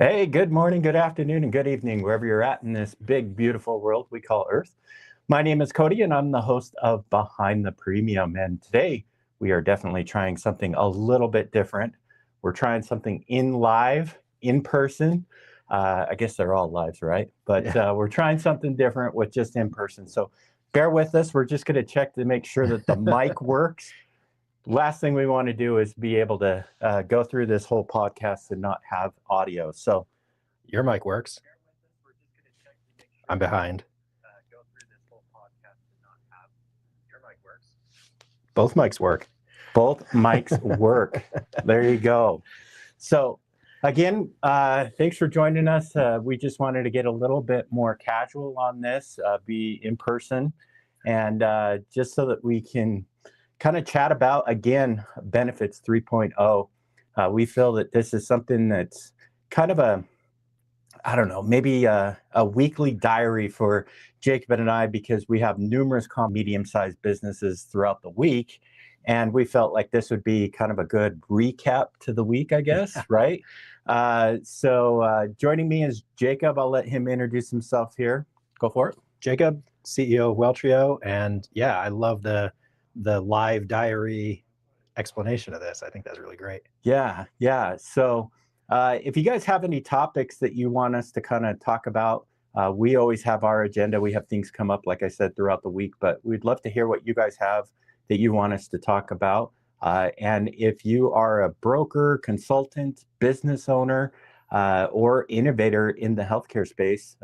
Hey, good morning, good afternoon, and good evening, wherever you're at in this big, beautiful world we call Earth. My name is Cody, and I'm the host of Behind the Premium. And today we are definitely trying something a little bit different. We're trying something in live, in person. I guess they're all lives, right? But Yeah. we're trying something different with just in person. So bear with us. We're just going to check to make sure that the mic works. Last thing we want to do is be able to go through this whole podcast and not have audio. So Your mic works. I'm behind. Both mics work. both mics work. There you go. So, again, thanks for joining us. We just wanted to get a little bit more casual on this, be in person, and just so that we can kind of chat about, again, Benefits 3.0. We feel that this is something that's kind of a I don't know, maybe a weekly diary for Jacob and I because we have numerous medium-sized businesses throughout the week. And we felt like this would be kind of a good recap to the week, I guess, right? So joining me is Jacob. I'll let him introduce himself here. Go for it. Jacob, CEO of Weltrio, and yeah, I love the live diary explanation of this. I think that's really great. Yeah. So if you guys have any topics that you want us to kind of talk about, we always have our agenda. We have things come up, like I said, throughout the week, but we'd love to hear what you guys have that you want us to talk about. And if you are a broker, consultant, business owner, or innovator in the healthcare space,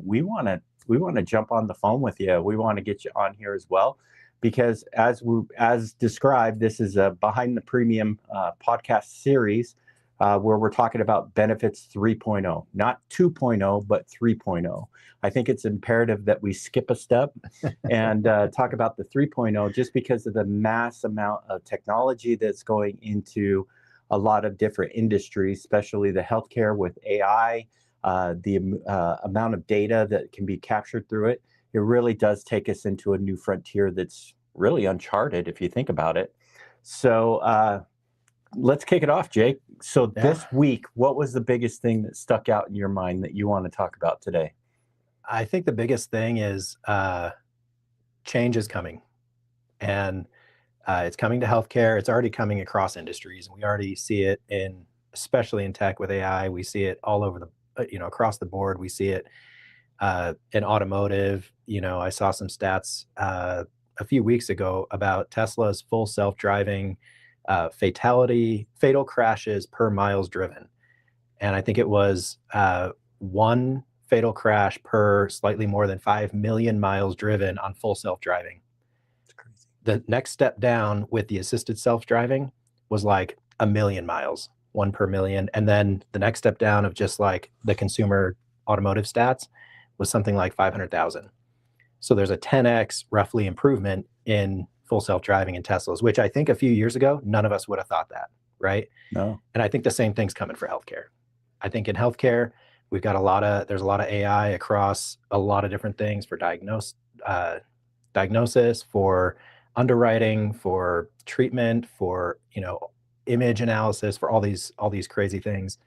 we want to jump on the phone with you. We want to get you on here as well because as described, this is a Behind the Premium podcast series where we're talking about Benefits 3.0, not 2.0, but 3.0. I think it's imperative that we skip a step and talk about the 3.0 just because of the mass amount of technology that's going into a lot of different industries, especially the healthcare with AI, the amount of data that can be captured through it. It really does take us into a new frontier that's really uncharted if you think about it. So let's kick it off, Jake. So this week, what was the biggest thing that stuck out in your mind that you want to talk about today? I think the biggest thing is change is coming, and it's coming to healthcare. It's already coming across industries, and we already see it especially in tech with AI. We see it all over across the board. We see it in automotive. I saw some stats a few weeks ago about Tesla's full self-driving fatal crashes per miles driven. And I think it was one fatal crash per slightly more than 5 million miles driven on full self-driving. It's crazy. The next step down with the assisted self-driving was like 1 million miles, one per million. And then the next step down of just like the consumer automotive stats was something like 500,000. So there's a 10x roughly improvement in full self-driving in Teslas, which I think a few years ago, none of us would have thought that, right? No. And I think the same thing's coming for healthcare. I think in healthcare, there's a lot of AI across a lot of different things for diagnosis, for underwriting, for treatment, for image analysis, for all these crazy things.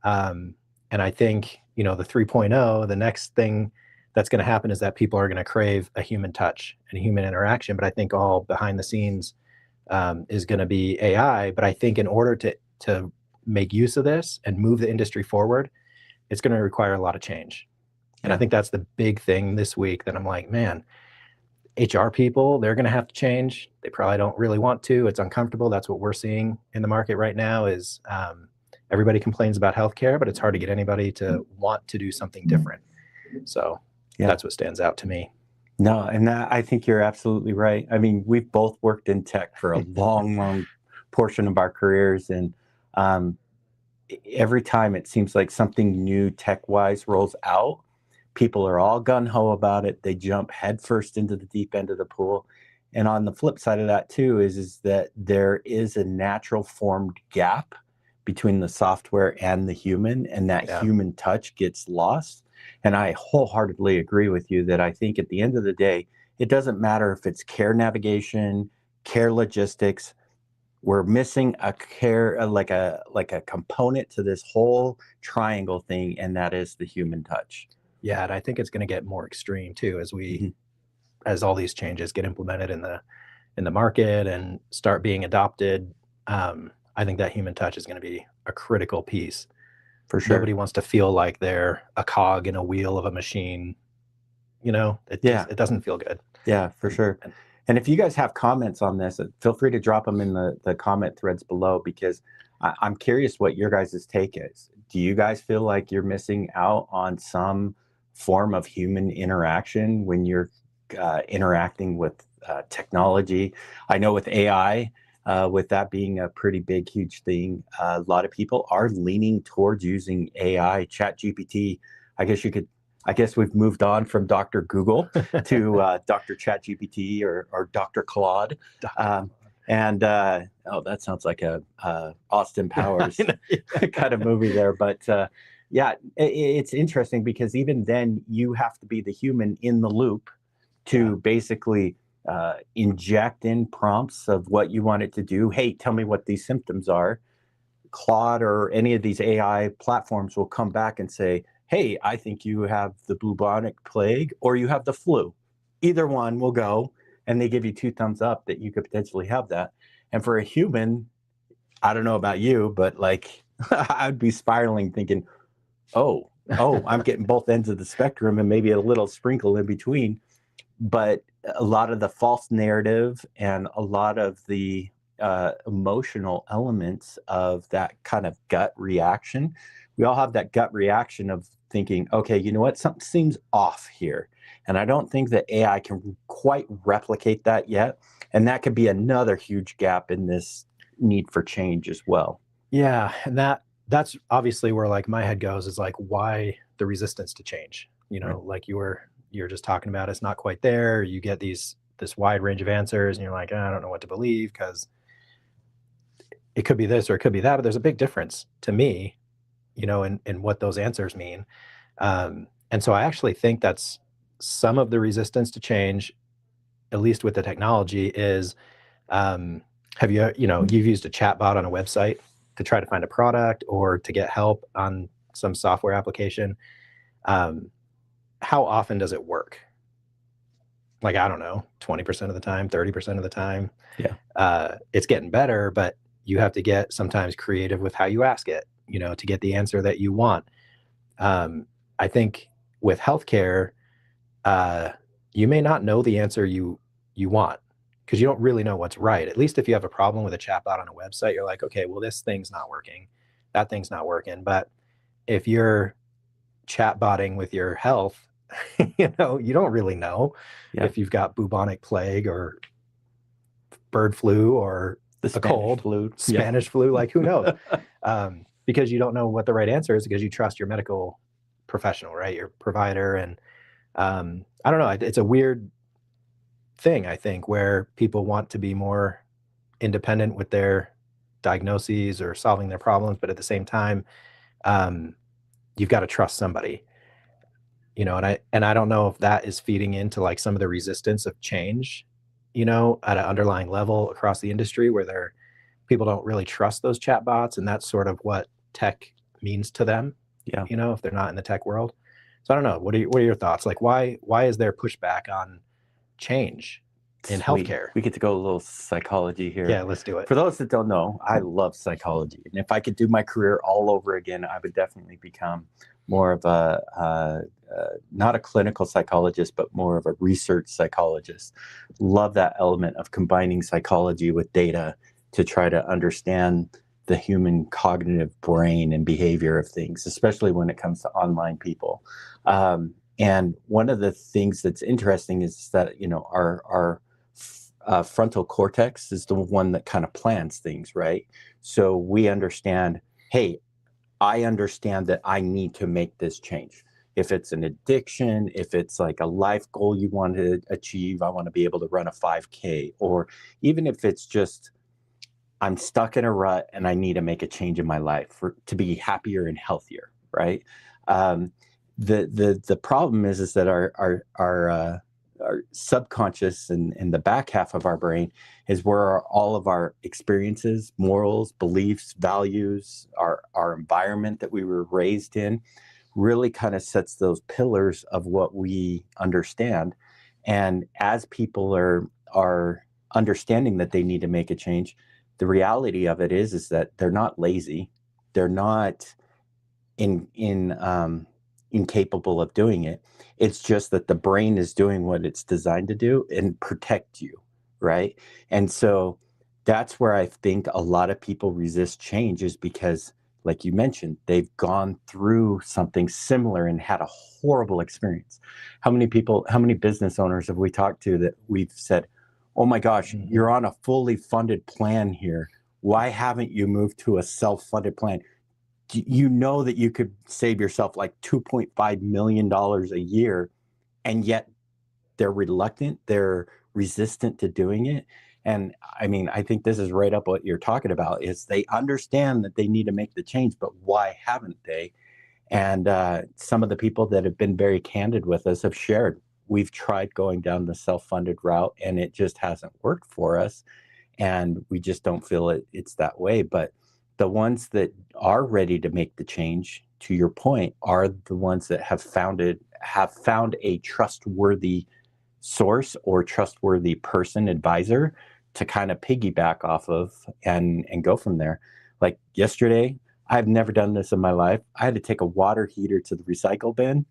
And I think the 3.0, the next thing that's going to happen is that people are going to crave a human touch and a human interaction. But I think all behind the scenes is going to be AI. But I think in order to make use of this and move the industry forward, it's going to require a lot of change. And I think that's the big thing this week that I'm like, man, HR people, they're going to have to change. They probably don't really want to. It's uncomfortable. That's what we're seeing in the market right now is everybody complains about healthcare, but it's hard to get anybody to want to do something different. So that's what stands out to me. No, and I think you're absolutely right. I mean, we've both worked in tech for a long portion of our careers, and every time it seems like something new tech-wise rolls out, people are all gung-ho about it. They jump headfirst into the deep end of the pool. And on the flip side of that too is that there is a natural formed gap between the software and the human, and that human touch gets lost. And I wholeheartedly agree with you that I think at the end of the day, it doesn't matter if it's care navigation, care logistics, we're missing a like a component to this whole triangle thing, and that is the human touch. Yeah, and I think it's going to get more extreme too as Mhm. as all these changes get implemented in the market and start being adopted. I think that human touch is going to be a critical piece. For sure. Nobody wants to feel like they're a cog in a wheel of a machine. You know, Yeah. it doesn't feel good. Yeah, for sure. And And if you guys have comments on this, feel free to drop them in the comment threads below, because I'm curious what your guys' take is. Do you guys feel like you're missing out on some form of human interaction when you're interacting with technology? I know with AI, with that being a pretty big, huge thing, a lot of people are leaning towards using AI, Chat GPT. I guess you could I guess we've moved on from Dr. Google to Dr. ChatGPT or Dr. Claude. Um, and oh, that sounds like a Austin Powers kind of movie there. But yeah, it's interesting because even then you have to be the human in the loop to basically inject in prompts of what you want it to do. Hey, tell me what these symptoms are. Claude or any of these AI platforms will come back and say, hey, I think you have the bubonic plague or you have the flu. Either one will go, and they give you 2 thumbs up that you could potentially have that. And for a human, I don't know about you, but like I'd be spiraling thinking, oh, I'm getting both ends of the spectrum and maybe a little sprinkle in between. But a lot of the false narrative and a lot of the emotional elements of that kind of gut reaction, we all have that gut reaction of thinking, okay, you know what, something seems off here. And I don't think that AI can quite replicate that yet. And that could be another huge gap in this need for change as well. yeah, and that's obviously where like my head goes is like why the resistance to change. You Right. know, like you're just talking about it's not quite there. You get this wide range of answers and you're like, I don't know what to believe because it could be this or it could be that, but there's a big difference to me, you know, in what those answers mean. And so I actually think that's some of the resistance to change, at least with the technology, is have you, you know, you've used a chatbot on a website to try to find a product or to get help on some software application. Um, how often does it work? Like, I don't know, 20% of the time, 30% of the time. Yeah. It's getting better, but you have to get sometimes creative with how you ask it, you know, to get the answer that you want. I think with healthcare, uh, you may not know the answer you want because you don't really know what's right. At least if you have a problem with a chatbot on a website, you're like, okay, well, this thing's not working, that thing's not working. But if you're chatbotting with your health, you know, you don't really know Yeah. if you've got bubonic plague or bird flu or The a Spanish cold, flu. Spanish flu, like who knows? Because you don't know what the right answer is because you trust your medical professional, right? Your provider. And I don't know. It's a weird thing, I think, where people want to be more independent with their diagnoses or solving their problems, but at the same time, um, you've got to trust somebody, you know. And I don't know if that is feeding into like some of the resistance of change, you know, at an underlying level across the industry where people don't really trust those chatbots, and that's sort of what tech means to them, Yeah. you know, if they're not in the tech world. So I don't know. What are your thoughts? Like, why is there pushback on change in Sweet. healthcare? We get to go a little psychology here. Yeah, let's do it. For those that don't know, I love psychology. And if I could do my career all over again, I would definitely become more of not a clinical psychologist, but more of a research psychologist. Love that element of combining psychology with data to try to understand the human cognitive brain and behavior of things, especially when it comes to online people. And one of the things that's interesting is that, you know, our frontal cortex is the one that kind of plans things, right? So we understand, hey, I understand that I need to make this change. If it's an addiction, if it's like a life goal you want to achieve, I want to be able to run a 5K, or even if it's just I'm stuck in a rut and I need to make a change in my life to be happier and healthier, right? Um, the problem is that our our subconscious and the back half of our brain is where all of our experiences, morals, beliefs, values, our environment that we were raised in really kind of sets those pillars of what we understand. And as people are understanding that they need to make a change, the reality of it is that they're not lazy, they're not incapable of doing it. It's just that the brain is doing what it's designed to do and protect you, right? And so that's where I think a lot of people resist change, is because, like you mentioned, they've gone through something similar and had a horrible experience. How many business owners have we talked to that we've said, oh my gosh, you're on a fully funded plan here. Why haven't you moved to a self-funded plan? You know that you could save yourself like $2.5 million a year, and yet they're reluctant, they're resistant to doing it. And I mean, I think this is right up what you're talking about, is they understand that they need to make the change, but why haven't they? And some of the people that have been very candid with us have shared, we've tried going down the self-funded route and it just hasn't worked for us. And we just don't feel it's that way. But the ones that are ready to make the change, to your point, are the ones that have found a trustworthy source or trustworthy person, advisor, to kind of piggyback off of and go from there. Like yesterday, I've never done this in my life. I had to take a water heater to the recycle bin.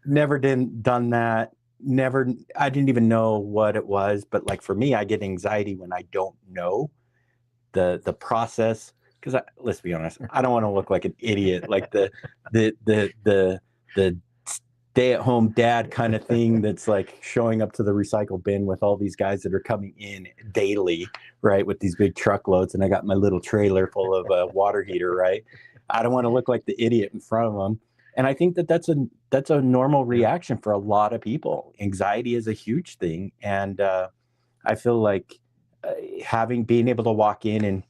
Never done that. Never, I didn't even know what it was. But like for me, I get anxiety when I don't know the process. Because let's be honest, I don't want to look like an idiot, like the stay-at-home dad kind of thing that's like showing up to the recycle bin with all these guys that are coming in daily, right, with these big truckloads, and I got my little trailer full of a water heater, right? I don't want to look like the idiot in front of them. And I think that's a normal reaction for a lot of people. Anxiety is a huge thing, and I feel like being able to walk in and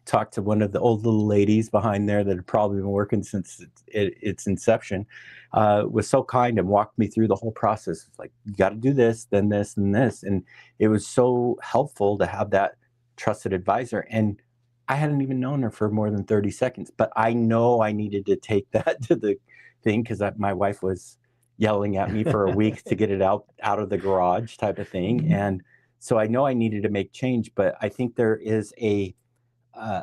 talk to one of the old little ladies behind there that had probably been working since its inception, was so kind and walked me through the whole process. It's like, you got to do this, then this, and this. And it was so helpful to have that trusted advisor. And I hadn't even known her for more than 30 seconds, but I know I needed to take that to the thing, because my wife was yelling at me for a week to get it out of the garage type of thing. And so I know I needed to make change, but I think there is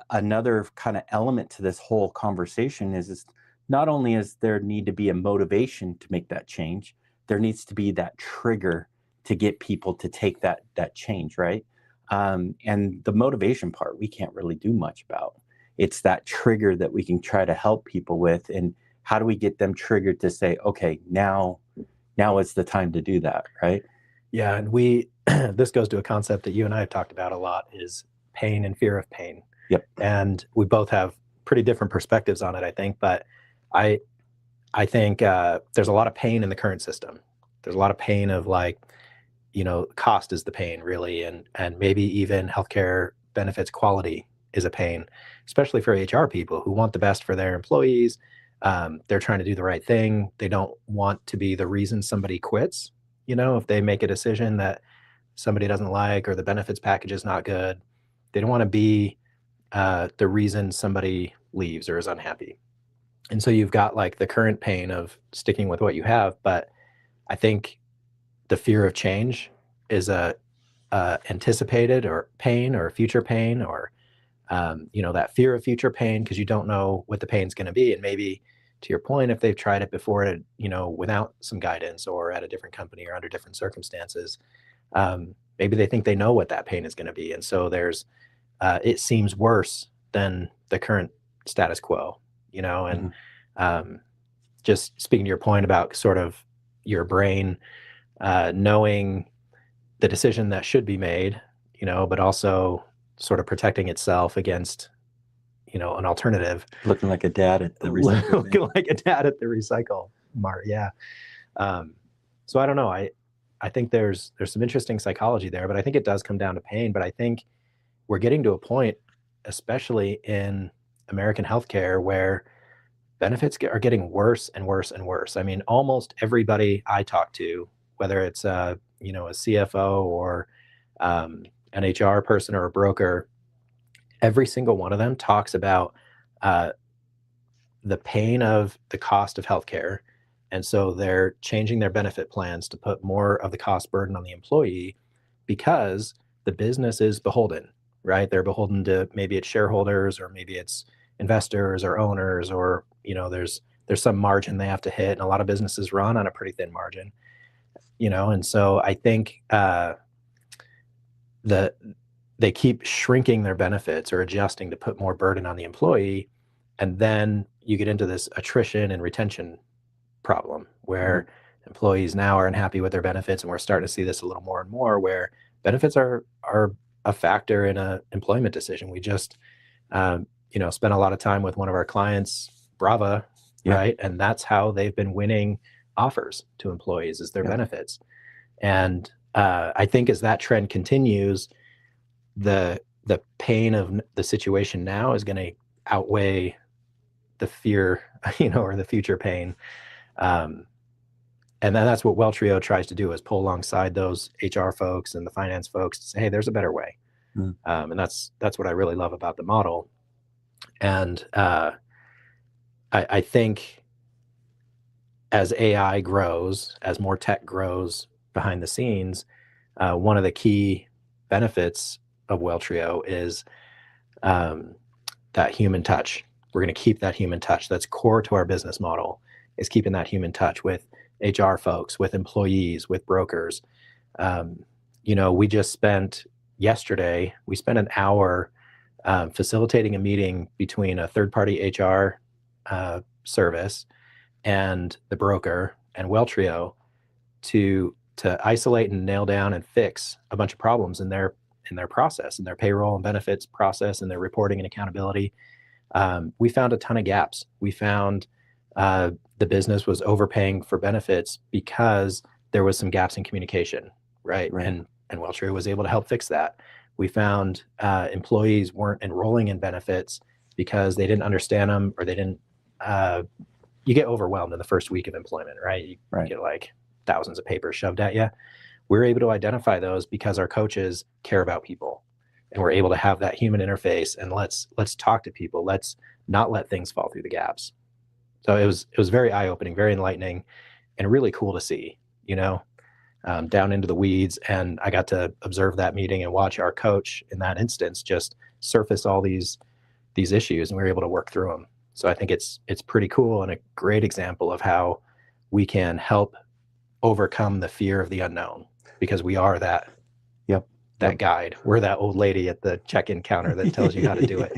another kind of element to this whole conversation is not only is there need to be a motivation to make that change, there needs to be that trigger to get people to take that change, right? And the motivation part, we can't really do much about. It's that trigger that we can try to help people with. And how do we get them triggered to say, okay, now is the time to do that, right? Yeah, and this goes to a concept that you and I have talked about a lot, is pain and fear of pain. Yep. And we both have pretty different perspectives on it, I think. But I think there's a lot of pain in the current system. There's a lot of pain of, like, cost is the pain, really, and maybe even healthcare benefits quality is a pain, especially for HR people who want the best for their employees. They're trying to do the right thing. They don't want to be the reason somebody quits. If they make a decision that somebody doesn't like, or the benefits package is not good, they don't want to be the reason somebody leaves or is unhappy. And so you've got like the current pain of sticking with what you have. But I think the fear of change is a anticipated or pain, or future pain, or that fear of future pain, because you don't know what the pain's going to be. And maybe, to your point, if they've tried it before, without some guidance, or at a different company, or under different circumstances, maybe they think they know what that pain is going to be. And so it seems worse than the current status quo, and just speaking to your point about sort of your brain knowing the decision that should be made, but also sort of protecting itself against, an alternative. Looking like a dad at the recycle. Looking like a dad at the recycle mart, yeah. So I don't know. I think there's some interesting psychology there, but I think it does come down to pain. But I think we're getting to a point, especially in American healthcare, where benefits are getting worse and worse and worse. I mean, almost everybody I talk to, whether it's you know, a CFO or an HR person or a broker, every single one of them talks about uh, the pain of the cost of healthcare. And so they're changing their benefit plans to put more of the cost burden on the employee because the business is beholden, right? They're beholden to, maybe it's shareholders or maybe it's investors or owners, or, you know, there's some margin they have to hit. And a lot of businesses run on a pretty thin margin, you know? And so I think the they keep shrinking their benefits or adjusting to put more burden on the employee. And then you get into this attrition and retention problem where employees now are unhappy with their benefits. And we're starting to see this a little more and more, where benefits are a factor in a employment decision. We just, you know, spent a lot of time with one of our clients, Brava, right? And that's how they've been winning offers to employees, is their benefits. And I think as that trend continues, the pain of the situation now is going to outweigh the fear, you know, or the future pain. And then that's what Welltrio tries to do, is pull alongside those HR folks and the finance folks to say, hey, there's a better way. And that's what I really love about the model. And I think as AI grows, as more tech grows behind the scenes, one of the key benefits of Welltrio is that human touch. We're going to keep that human touch. That's core to our business model, is keeping that human touch with HR folks, with employees, with brokers. You know, we spent an hour facilitating a meeting between a third-party HR service and the broker and Welltrio to isolate and nail down and fix a bunch of problems in their process, in their payroll and benefits process, and their reporting and accountability. We found a ton of gaps. We found the business was overpaying for benefits because there was some gaps in communication, right? And Welltrio was able to help fix that. We found employees weren't enrolling in benefits because they didn't understand them, or they didn't. You get overwhelmed in the first week of employment, right? You get like thousands of papers shoved at you. We're able to identify those because our coaches care about people, and we're able to have that human interface, and let's talk to people. Let's not let things fall through the gaps. So it was very eye-opening, very enlightening, and really cool to see, you know, down into the weeds. And I got to observe that meeting and watch our coach in that instance just surface all these issues, and we were able to work through them. So I think it's pretty cool and a great example of how we can help overcome the fear of the unknown, because we are that guide. We're that old lady at the check-in counter that tells you how to do it.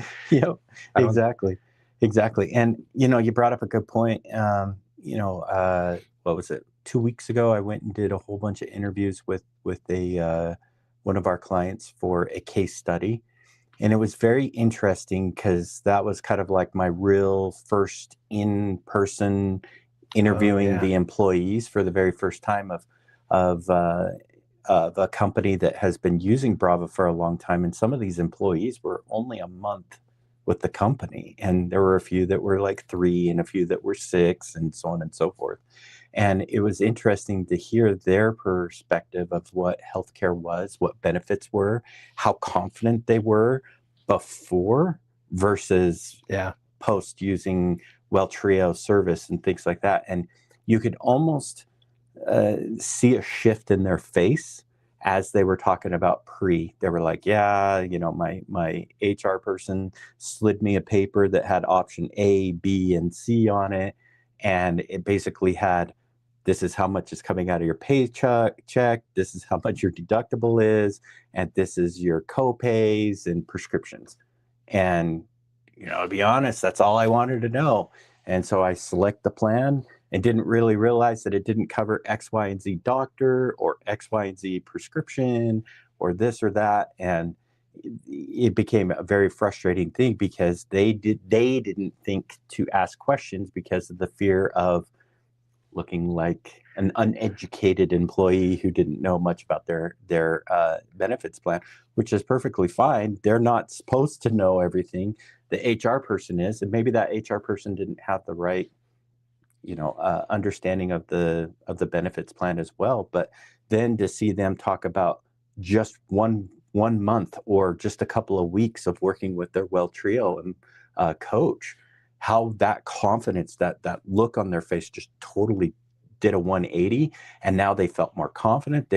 Exactly. And, you know, you brought up a good point. You know, what was it? 2 weeks ago, I went and did a whole bunch of interviews with one of our clients for a case study. And it was very interesting because that was kind of like my real first in-person interviewing the employees for the very first time of a company that has been using Brava for a long time. And some of these employees were only a month with the company. And there were a few that were like 3 and a few that were 6 and so on and so forth. And it was interesting to hear their perspective of what healthcare was, what benefits were, how confident they were before versus post using Welltrio service and things like that. And you could almost see a shift in their face as they were talking about pre. They were like, yeah, you know, my HR person slid me a paper that had option A, B, and C on it. And it basically had, this is how much is coming out of your paycheck, this is how much your deductible is, and this is your co-pays and prescriptions. And, you know, to be honest, that's all I wanted to know. And so I select the plan and didn't really realize that it didn't cover X, Y, and Z doctor or X, Y, and Z prescription or this or that. And it became a very frustrating thing because they didn't think to ask questions because of the fear of looking like an uneducated employee who didn't know much about their benefits plan, which is perfectly fine. They're not supposed to know everything. The HR person is, and maybe that HR person didn't have the right understanding of the benefits plan as well. But then to see them talk about just one month or just a couple of weeks of working with their Well Trio and coach, how that confidence, that look on their face just totally did a 180, and now they felt more confident.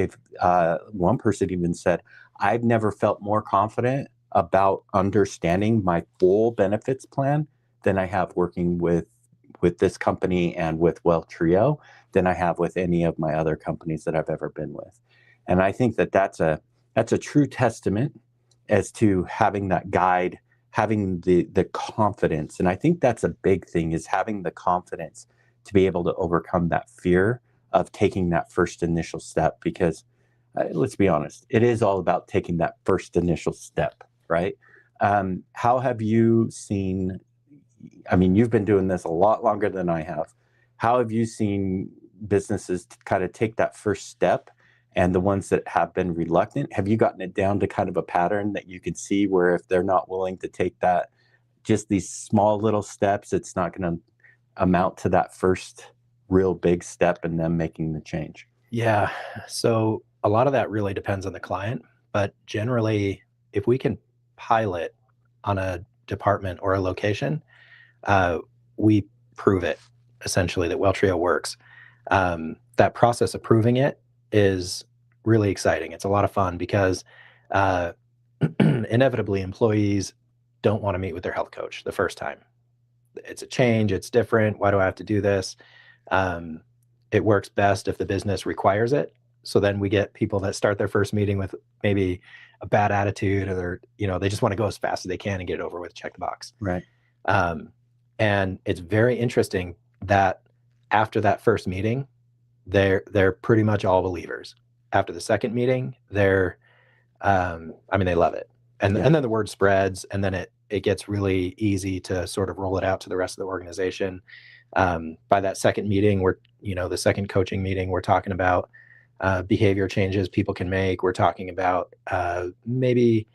One person even said, I've never felt more confident about understanding my full benefits plan than I have working with this company and with Well Trio than I have with any of my other companies that I've ever been with. And I think that's a true testament as to having that guide, having the confidence. And I think that's a big thing, is having the confidence to be able to overcome that fear of taking that first initial step. Because let's be honest, it is all about taking that first initial step, right? How have you seen, I mean, you've been doing this a lot longer than I have. How have you seen businesses kind of take that first step, and the ones that have been reluctant, have you gotten it down to kind of a pattern that you could see where if they're not willing to take that, just these small little steps, it's not going to amount to that first real big step in them making the change? Yeah. So a lot of that really depends on the client, but generally, if we can pilot on a department or a location, we prove it essentially that Well Trio works. That process of proving it is really exciting. It's a lot of fun because inevitably employees don't want to meet with their health coach the first time. It's a change, it's different. Why do I have to do this? It works best if the business requires it. So then we get people that start their first meeting with maybe a bad attitude, or they just want to go as fast as they can and get it over with, check the box. Right. And it's very interesting that after that first meeting, they're pretty much all believers. After the second meeting, they love it. And then the word spreads, and then it gets really easy to sort of roll it out to the rest of the organization. By that second meeting, the second coaching meeting, we're talking about behavior changes people can make. We're talking about maybe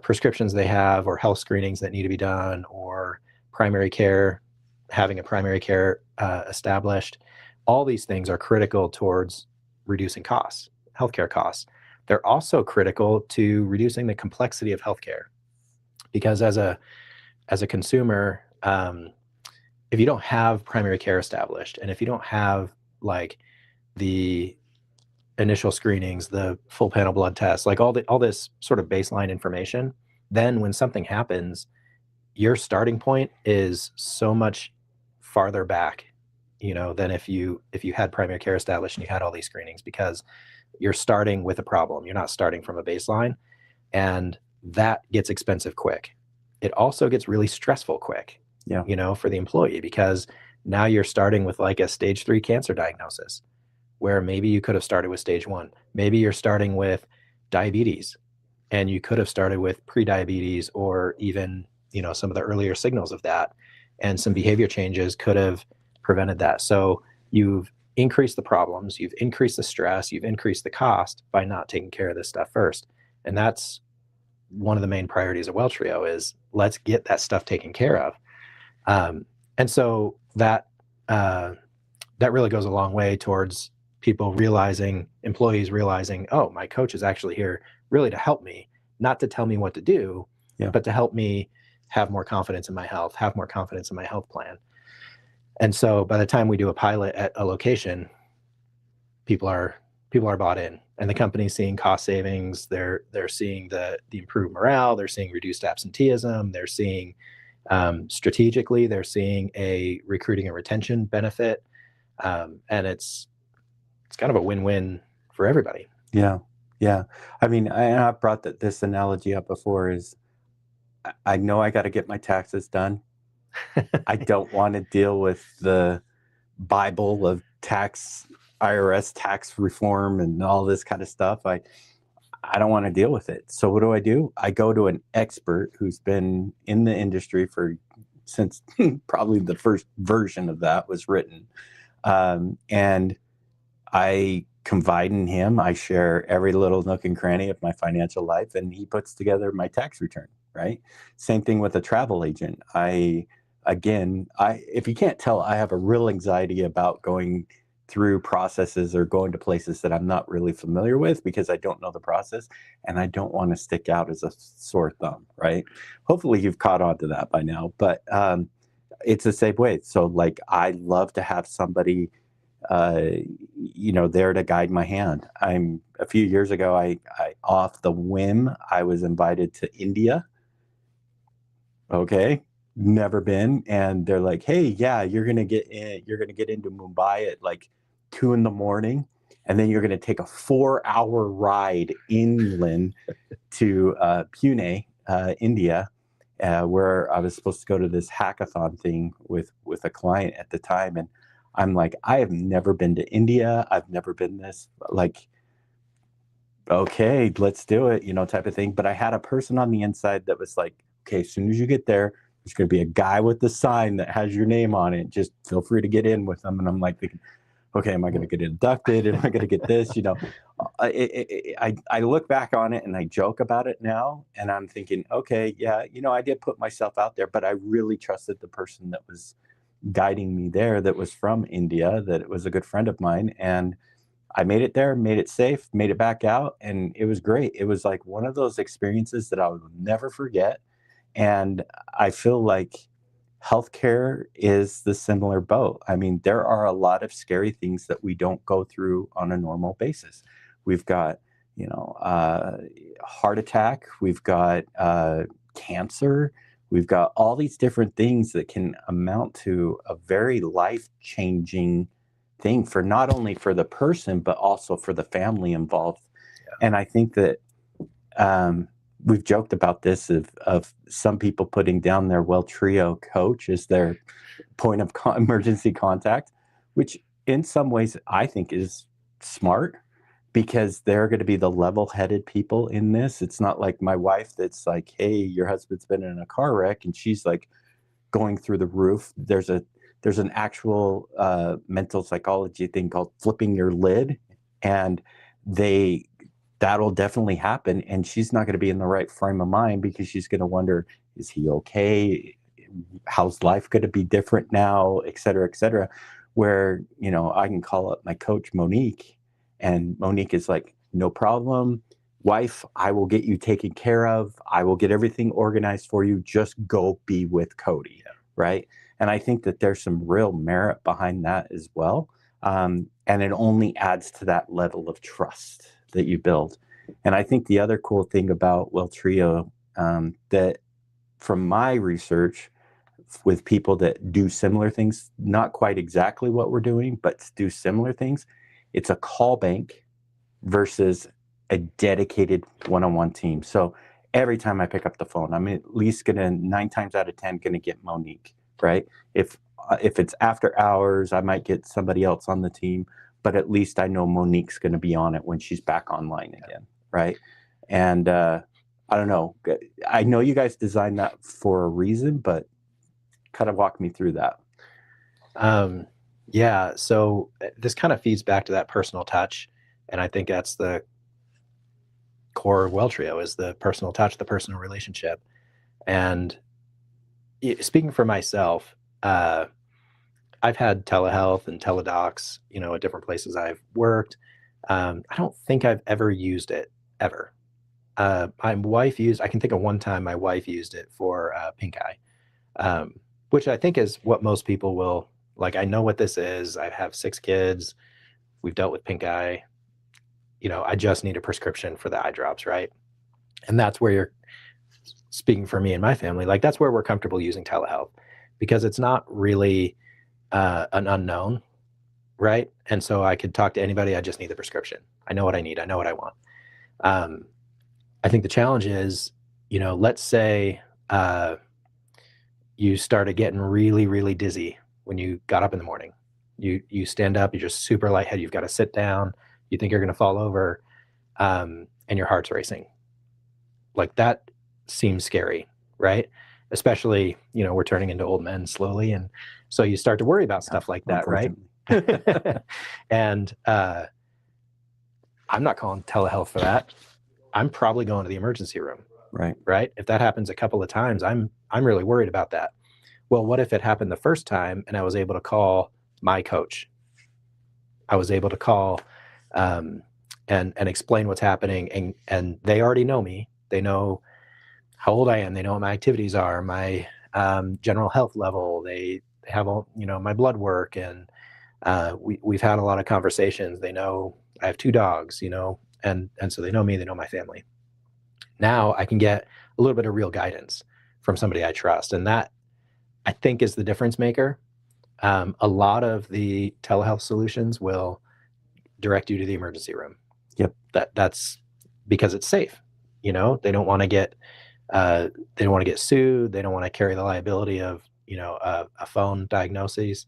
prescriptions they have, or health screenings that need to be done, or primary care, having a primary care established. All these things are critical towards reducing costs, healthcare costs. They're also critical to reducing the complexity of healthcare, because as a consumer, if you don't have primary care established, and if you don't have like the initial screenings, the full panel blood tests, like all this sort of baseline information, then when something happens, your starting point is so much farther back, than if you had primary care established and you had all these screenings, because you're starting with a problem. You're not starting from a baseline, and that gets expensive quick. It also gets really stressful quick, for the employee, because now you're starting with like a stage 3 cancer diagnosis, where maybe you could have started with stage 1. Maybe you're starting with diabetes, and you could have started with pre-diabetes, or even, some of the earlier signals of that, and some behavior changes could have prevented that. So you've increased the problems, you've increased the stress, you've increased the cost by not taking care of this stuff first. And that's one of the main priorities of Well Trio, is let's get that stuff taken care of. And so that really goes a long way towards employees realizing, oh, my coach is actually here really to help me, not to tell me what to do, but to help me have more confidence in my health, have more confidence in my health plan. And so by the time we do a pilot at a location, people are bought in, and the company's seeing cost savings. They're seeing the improved morale. They're seeing reduced absenteeism. They're seeing strategically, they're seeing a recruiting and retention benefit. And it's kind of a win-win for everybody. Yeah. I mean, I've brought this analogy up before, is I know I got to get my taxes done. I don't want to deal with the Bible of IRS tax reform and all this kind of stuff. I don't want to deal with it. So what do? I go to an expert who's been in the industry since probably the first version of that was written. And I confide in him. I share every little nook and cranny of my financial life, and he puts together my tax return, right? Same thing with a travel agent. I again, if you can't tell, I have a real anxiety about going through processes or going to places that I'm not really familiar with because I don't know the process and I don't want to stick out as a sore thumb, right? Hopefully you've caught on to that by now, but it's the same way. So like, I love to have somebody, there to guide my hand. A few years ago, I off the whim, I was invited to India. Okay. Never been. And they're like, hey, yeah, you're going to get into Mumbai at like 2 a.m. And then you're going to take a 4-hour ride inland to Pune, India, where I was supposed to go to this hackathon thing with a client at the time. And I'm like, I have never been to India. I've never been this, like, okay, let's do it, type of thing. But I had a person on the inside that was like, okay, as soon as you get there, there's going to be a guy with the sign that has your name on it. Just feel free to get in with them. And I'm like thinking, okay, am I going to get inducted? Am I going to get this? I look back on it and I joke about it now. And I'm thinking, okay, yeah, I did put myself out there, but I really trusted the person that was guiding me there, that was from India, that it was a good friend of mine. And I made it there, made it safe, made it back out. And it was great. It was like one of those experiences that I will never forget. And I feel like healthcare is the similar boat. I mean, there are a lot of scary things that we don't go through on a normal basis. We've got, heart attack, we've got cancer, we've got all these different things that can amount to a very life-changing thing for not only for the person, but also for the family involved. Yeah. And I think that we've joked about this of some people putting down their Welltrio coach as their point of emergency contact, which in some ways I think is smart because they're going to be the level-headed people in this. It's not like my wife that's like, hey, your husband's been in a car wreck and she's like going through the roof. There's an actual mental psychology thing called flipping your lid, and that'll definitely happen. And she's not going to be in the right frame of mind because she's going to wonder, is he okay? How's life going to be different now, et cetera, et cetera. Where, I can call up my coach, Monique, and Monique is like, no problem, wife, I will get you taken care of. I will get everything organized for you. Just go be with Cody. Yeah. Right. And I think that there's some real merit behind that as well. And it only adds to that level of trust that you build. And I think the other cool thing about Welltrio, that from my research with people that do similar things, not quite exactly what we're doing, but do similar things, it's a call bank versus a dedicated one-on-one team. So every time I pick up the phone, I'm at least 9 times out of 10 going to get Monique, right? If it's after hours, I might get somebody else on the team, but at least I know Monique's going to be on it when she's back online again, right? And I don't know. I know you guys designed that for a reason, but kind of walk me through that. Yeah, so this kind of feeds back to that personal touch, and I think that's the core of Welltrio is the personal touch, the personal relationship. And speaking for myself, I've had telehealth and teledocs, at different places I've worked. I don't think I've ever used it, ever. My wife I can think of one time my wife used it for pink eye, which I think is what most people will, like, I know what this is. I have 6 kids. We've dealt with pink eye. I just need a prescription for the eye drops, right? And that's where you're speaking for me and my family. Like, that's where we're comfortable using telehealth because it's not really an unknown, right? And so I could talk to anybody. I just need the prescription. I know what I need. I know what I want. I think the challenge is, let's say you started getting really, really dizzy when you got up in the morning. You stand up, you're just super lightheaded. You've got to sit down. You think you're going to fall over, and your heart's racing. Like, that seems scary, right? Especially, we're turning into old men slowly. And so you start to worry about stuff like that, right? And I'm not calling telehealth for that. I'm probably going to the emergency room. Right. Right. If that happens a couple of times, I'm really worried about that. Well, what if it happened the first time and I was able to call my coach? I was able to call and explain what's happening, and they already know me. They know how old I am. They know what my activities are, my general health level. They have all, my blood work, and we've had a lot of conversations. They know I have 2 dogs, and so they know me. They know my family. Now I can get a little bit of real guidance from somebody I trust, and that, I think, is the difference maker. A lot of the telehealth solutions will direct you to the emergency room. Yep. That's because it's safe. They don't want to get sued. They don't want to carry the liability of a phone diagnosis,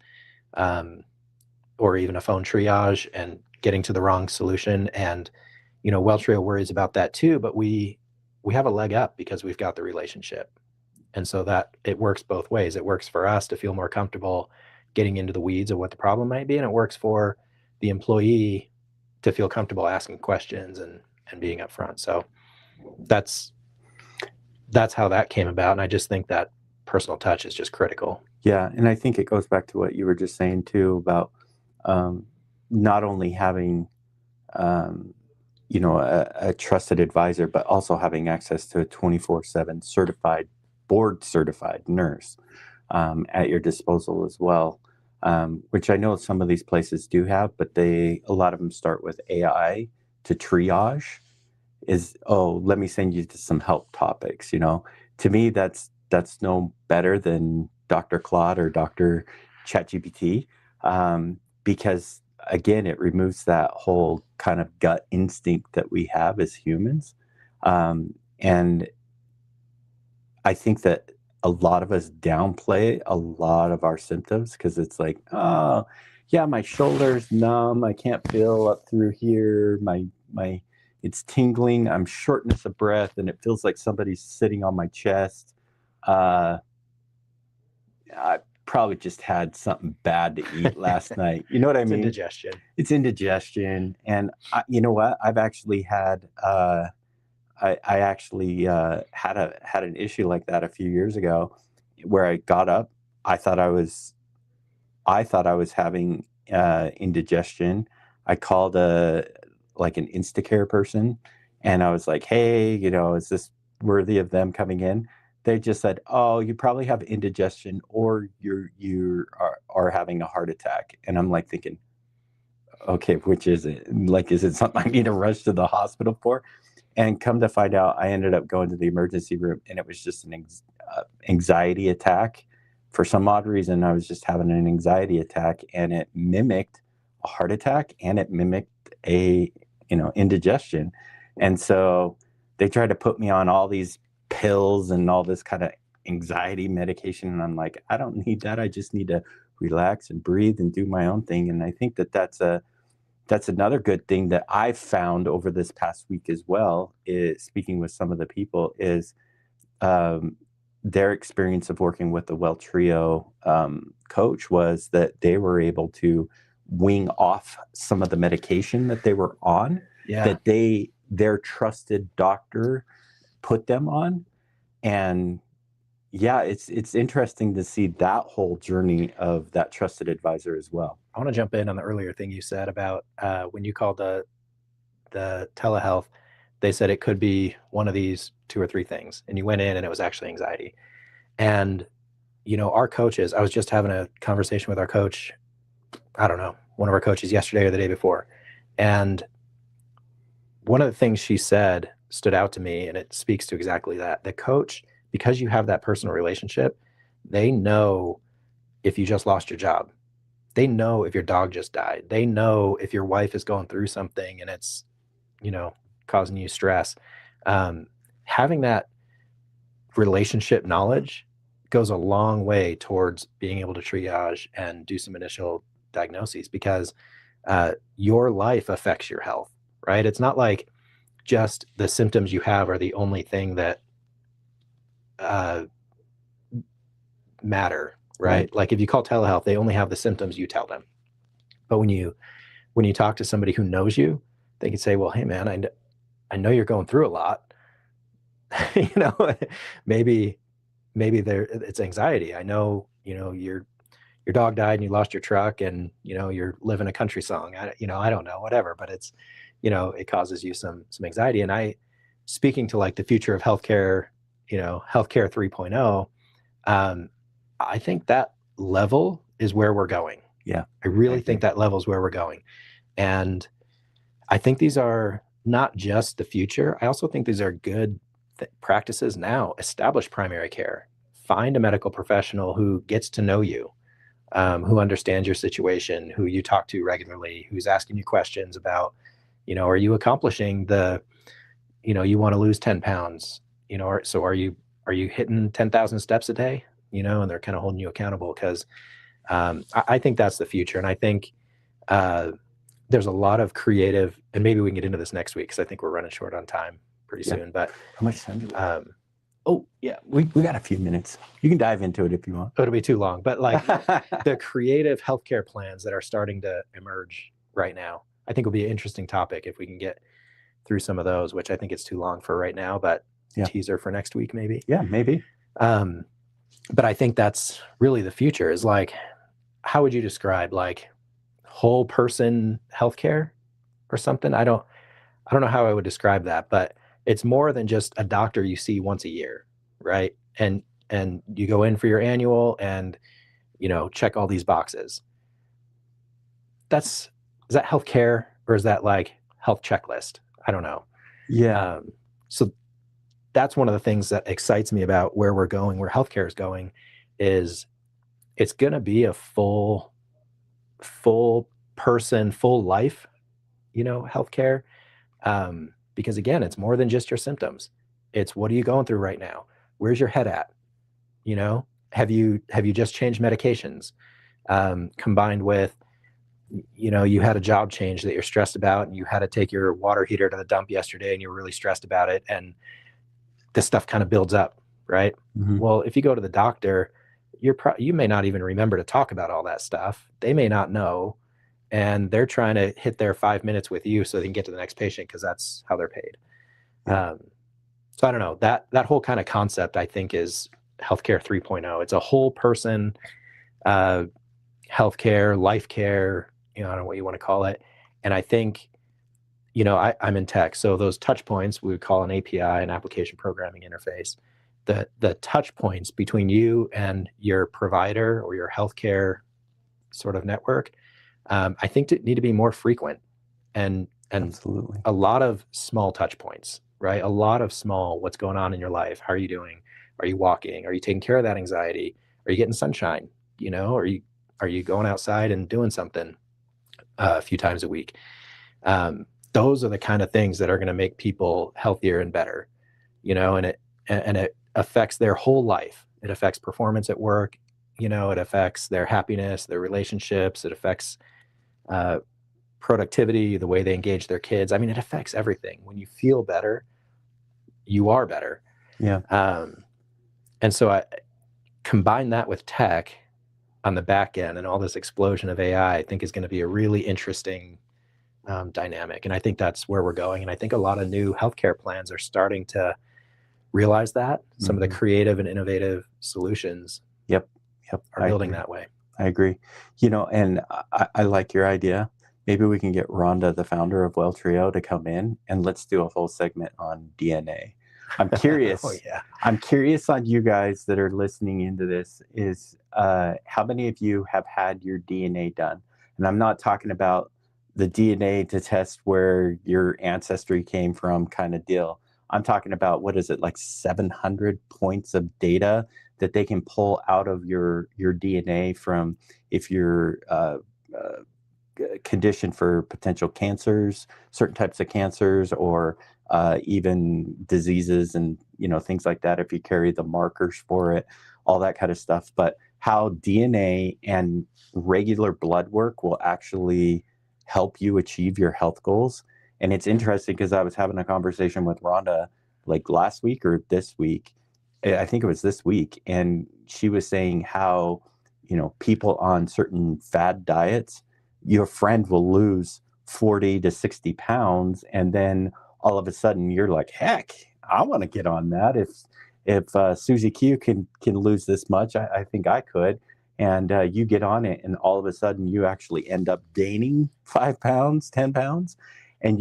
or even a phone triage and getting to the wrong solution. And WellTrio worries about that too, but we have a leg up because we've got the relationship. And so that it works both ways. It works for us to feel more comfortable getting into the weeds of what the problem might be, and it works for the employee to feel comfortable asking questions and being upfront. So that's how that came about. And I just think that personal touch is just critical. Yeah, and I think it goes back to what you were just saying too about not only having a trusted advisor, but also having access to a 24/7 certified, board certified nurse at your disposal as well, which I know some of these places do have, but a lot of them start with AI to triage. Let me send you to some help topics. To me, that's no better than Dr. Claude or Dr. ChatGPT, because again, it removes that whole kind of gut instinct that we have as humans. And I think that a lot of us downplay a lot of our symptoms because it's like, oh, yeah, my shoulder's numb. I can't feel up through here. It's tingling. I'm shortness of breath, and it feels like somebody's sitting on my chest. I probably just had something bad to eat last night. You know what I mean? Indigestion. It's indigestion. And you know what? I've actually had, I actually had an issue like that a few years ago where I got up. I thought I was having indigestion. I called an Instacare person, and I was like, hey, is this worthy of them coming in? They just said, oh, you probably have indigestion, or you are having a heart attack. And I'm like thinking, okay, which is it? Like, is it something I need to rush to the hospital for? And come to find out, I ended up going to the emergency room, and it was just an anxiety attack. For some odd reason, I was just having an anxiety attack, and it mimicked a heart attack, and it mimicked a indigestion. And so they tried to put me on all these pills and all this kind of anxiety medication, and I'm like, I don't need that. I just need to relax and breathe and do my own thing. And I think that that's another good thing that I've found over this past week as well, is speaking with some of the people, is their experience of working with the WellTrio coach was that they were able to wing off some of the medication that they were on, that their trusted doctor put them on. And yeah, it's interesting to see that whole journey of that trusted advisor as well. I want to jump in on the earlier thing you said about when you called the telehealth, they said it could be one of these 2 or 3 things, and you went in and it was actually anxiety. And our coaches, I was just having a conversation with our coach, I don't know, one of our coaches yesterday or the day before, and one of the things she said stood out to me, and it speaks to exactly that. The coach, because you have that personal relationship, they know if you just lost your job. They know if your dog just died. They know if your wife is going through something and it's, causing you stress. Having that relationship knowledge goes a long way towards being able to triage and do some initial diagnoses, because your life affects your health, right? It's not like just the symptoms you have are the only thing that matter, right? Like if you call telehealth, they only have the symptoms you tell them. But when you talk to somebody who knows you, they can say, well, hey man, I know you're going through a lot. Maybe maybe it's anxiety. I know, your dog died and you lost your truck and, you're living a country song. I don't know, whatever, but it's, it causes you some anxiety. And speaking to like the future of healthcare, healthcare 3.0, I think that level is where we're going. Yeah. I really think that level is where we're going. And I think these are not just the future. I also think these are good practices now. Establish primary care. Find a medical professional who gets to know you, who understands your situation, who you talk to regularly, who's asking you questions about, are you accomplishing you want to lose 10 pounds, so are you hitting 10,000 steps a day, and they're kind of holding you accountable because I think that's the future. And I think there's a lot of creative, and maybe we can get into this next week because I think we're running short on time pretty soon. But how much time do we have? Oh yeah, we got a few minutes. You can dive into it if you want. It'll be too long, but like the creative healthcare plans that are starting to emerge right now, I think will be an interesting topic if we can get through some of those, which I think it's too long for right now, but teaser for next week maybe. Yeah, maybe. But I think that's really the future is like, how would you describe like whole person healthcare or something? I don't know how I would describe that, but it's more than just a doctor you see once a year, right? And you go in for your annual and, check all these boxes. Is that healthcare or is that like health checklist? I don't know. Yeah. So that's one of the things that excites me about where we're going, where healthcare is going, is it's going to be a full person, full life, healthcare. Because again, it's more than just your symptoms. It's what are you going through right now? Where's your head at? Have you just changed medications? Combined with, you had a job change that you're stressed about and you had to take your water heater to the dump yesterday and you're really stressed about it. And this stuff kind of builds up, right? Mm-hmm. Well, if you go to the doctor, you may not even remember to talk about all that stuff. They may not know. And they're trying to hit their 5 minutes with you so they can get to the next patient because that's how they're paid. Yeah. So I don't know, that whole kind of concept, I think, is healthcare 3.0. It's a whole person, healthcare, life care, I don't know what you want to call it. And I think, I'm in tech. So those touch points, we would call an API, an application programming interface. The touch points between you and your provider or your healthcare sort of network, I think need to be more frequent and Absolutely. A lot of small touch points, right? A lot of small, what's going on in your life? How are you doing? Are you walking? Are you taking care of that anxiety? Are you getting sunshine? Are you going outside and doing something a few times a week? Those are the kind of things that are going to make people healthier and better, and it affects their whole life. It affects performance at work. It affects their happiness, their relationships. It affects productivity, the way they engage their kids. I mean, it affects everything. When you feel better, you are better. Yeah. And so I combine that with tech on the back end and all this explosion of AI, I think is going to be a really interesting dynamic. And I think that's where we're going. And I think a lot of new healthcare plans are starting to realize that. Some of the creative and innovative solutions are building that way. I agree. And I like your idea. Maybe we can get Rhonda, the founder of Welltrio, to come in and let's do a whole segment on DNA. I'm curious. Oh, yeah. I'm curious on you guys that are listening into this is how many of you have had your DNA done? And I'm not talking about the DNA to test where your ancestry came from kind of deal. I'm talking about, what is it, like 700 points of data that they can pull out of your DNA from if you're conditioned for potential cancers, certain types of cancers, or even diseases and things like that, if you carry the markers for it, all that kind of stuff. But how DNA and regular blood work will actually help you achieve your health goals. And it's interesting because I was having a conversation with Rhonda like last week or this week. I think it was this week. And she was saying how, people on certain fad diets, your friend will lose 40 to 60 pounds. And then all of a sudden you're like, heck, I want to get on that. if Susie Q can lose this much, I think I could. And you get on it, and all of a sudden you actually end up gaining 5 pounds, 10 pounds, and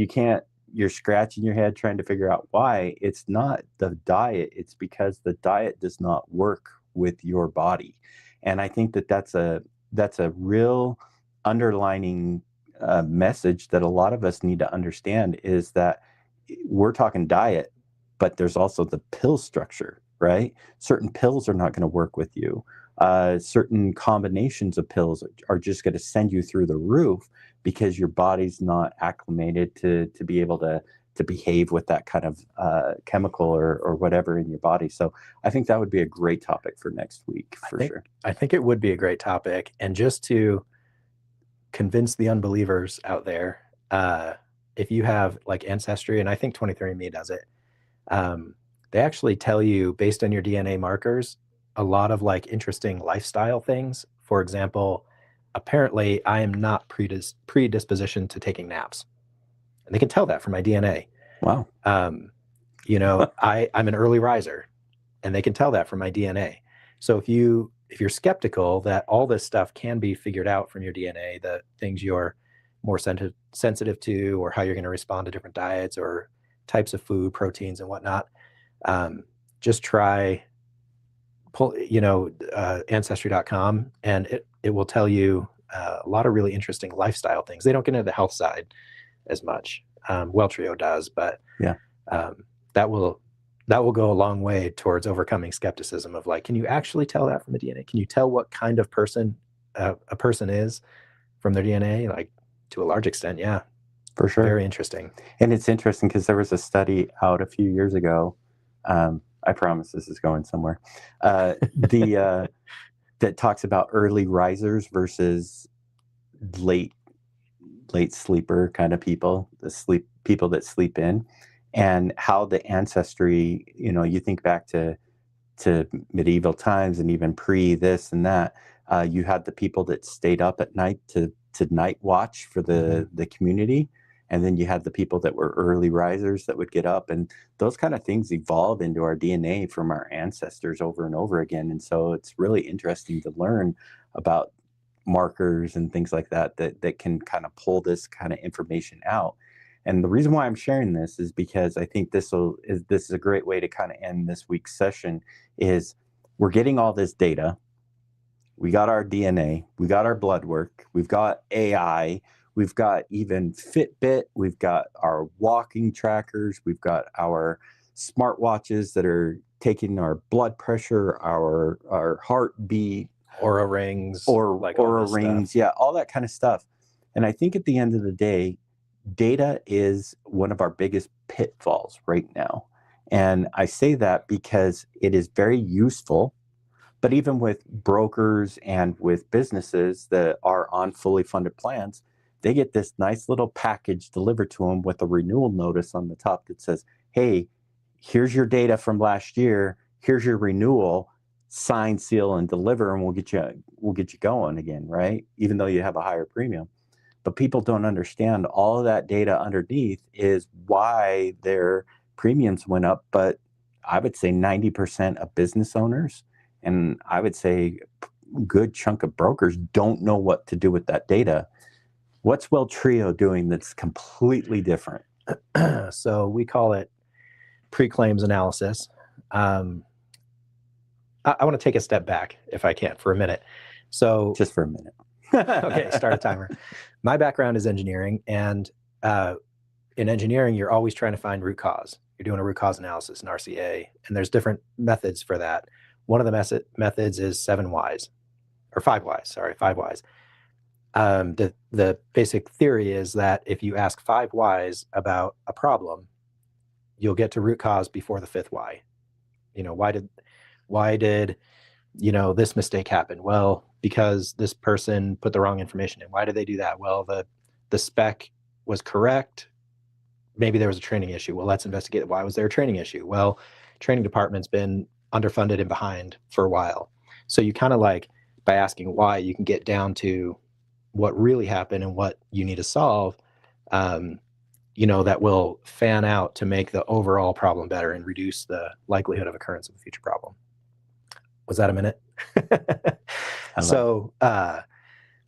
you're scratching your head trying to figure out why. It's not the diet, it's because the diet does not work with your body. And I think that's a real underlining message that a lot of us need to understand, is that we're talking diet, but there's also the pill structure, right? Certain pills are not going to work with you. Certain combinations of pills are just going to send you through the roof because your body's not acclimated to be able to behave with that kind of chemical or whatever in your body. So I think that would be a great topic for next week sure. I think it would be a great topic. And just to convince the unbelievers out there, if you have like Ancestry, and I think 23andMe does it, they actually tell you based on your DNA markers a lot of like interesting lifestyle things. For example, apparently I am not predispositioned to taking naps, and they can tell that from my DNA. Wow. You know, I'm an early riser, and they can tell that from my DNA. So if you're skeptical that all this stuff can be figured out from your DNA, the things you're more sensitive to, or how you're going to respond to different diets or types of food, proteins and whatnot, just try Ancestry.com, and it will tell you a lot of really interesting lifestyle things. They don't get into the health side as much. Welltrio does, but yeah, that will go a long way towards overcoming skepticism of like, can you actually tell that from the DNA? Can you tell what kind of person a person is from their DNA? Like, to a large extent, yeah. For sure. Very interesting. And it's interesting because there was a study out a few years ago. I promise this is going somewhere. That talks about early risers versus late sleeper kind of people, people that sleep in, and how the ancestry, you think back to medieval times and even pre this and that, you had the people that stayed up at night to night watch for the community. And then you had the people that were early risers that would get up, and those kind of things evolve into our DNA from our ancestors over and over again. And so it's really interesting to learn about markers and things like that can kind of pull this kind of information out. And the reason why I'm sharing this is because I think this is a great way to kind of end this week's session. Is we're getting all this data. We got our DNA, we got our blood work, we've got AI, we've got even Fitbit, we've got our walking trackers, we've got our smartwatches that are taking our blood pressure, our heartbeat, Oura rings, Oura rings, yeah, all that kind of stuff. And I think at the end of the day, data is one of our biggest pitfalls right now. And I say that because it is very useful. But even with brokers and with businesses that are on fully funded plans, they get this nice little package delivered to them with a renewal notice on the top that says, hey, here's your data from last year. Here's your renewal. Sign, seal, and deliver, and we'll get you going again, right? Even though you have a higher premium. But people don't understand all of that data underneath is why their premiums went up. But I would say 90% of business owners, and I would say a good chunk of brokers, don't know what to do with that data. What's Welltrio doing that's completely different? So we call it pre-claims analysis. I want to take a step back, if I can, for a minute. So just for a minute. Okay, start a timer. My background is engineering, and in engineering, you're always trying to find root cause. You're doing a root cause analysis in RCA, and there's different methods for that. One of the methods is 7 whys, or 5 whys, sorry, 5 whys. The basic theory is that if you ask 5 whys about a problem, you'll get to root cause before the 5th why. Why did this mistake happen? Well, because this person put the wrong information in. Why did they do that? Well, the spec was correct. Maybe there was a training issue. Well, let's investigate why was there a training issue. Well, training department's been underfunded and behind for a while. So you kind of like, by asking why, you can get down to what really happened and what you need to solve. that will fan out to make the overall problem better and reduce the likelihood of occurrence of a future problem. Was that a minute? So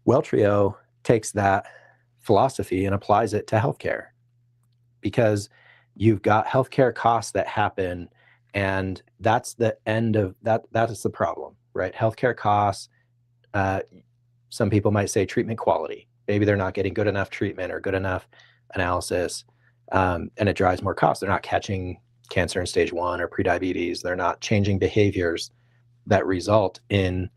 Welltrio takes that philosophy and applies it to healthcare, because you've got healthcare costs that happen, and that's the end of that. That is the problem, right? Healthcare costs. Some people might say treatment quality. Maybe they're not getting good enough treatment or good enough analysis, and it drives more costs. They're not catching cancer in stage 1 or prediabetes. They're not changing behaviors that result in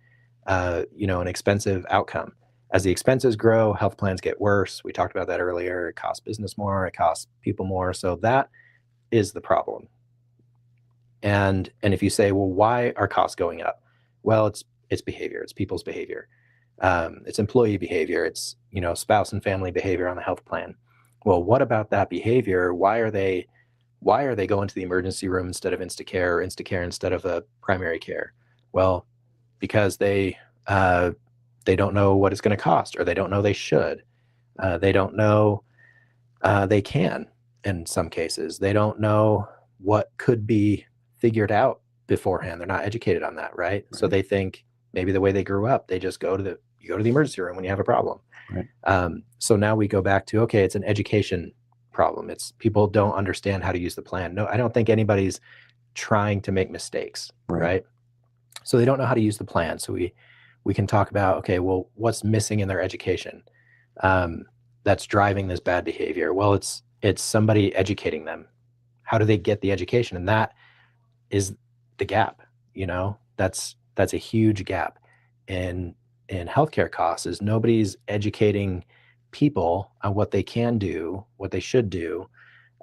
an expensive outcome. As the expenses grow, health plans get worse. We talked about that earlier. It costs business more, it costs people more. So that is the problem. And if you say, well, why are costs going up? Well, it's behavior. It's people's behavior. It's employee behavior. It's spouse and family behavior on the health plan. Well, what about that behavior? Why are they going to the emergency room instead of Instacare, or Instacare instead of a primary care? Well, because they don't know what it's going to cost, or they don't know they should. They don't know they can in some cases. They don't know what could be figured out beforehand. They're not educated on that, right? So they think maybe the way they grew up, they just go to the emergency room when you have a problem. Right. So now we go back to, okay, it's an education problem. It's people don't understand how to use the plan. No, I don't think anybody's trying to make mistakes, right? So they don't know how to use the plan. So we can talk about, okay, well, what's missing in their education that's driving this bad behavior? Well, it's somebody educating them. How do they get the education? And that is the gap. That's a huge gap in healthcare costs, is nobody's educating people on what they can do, what they should do,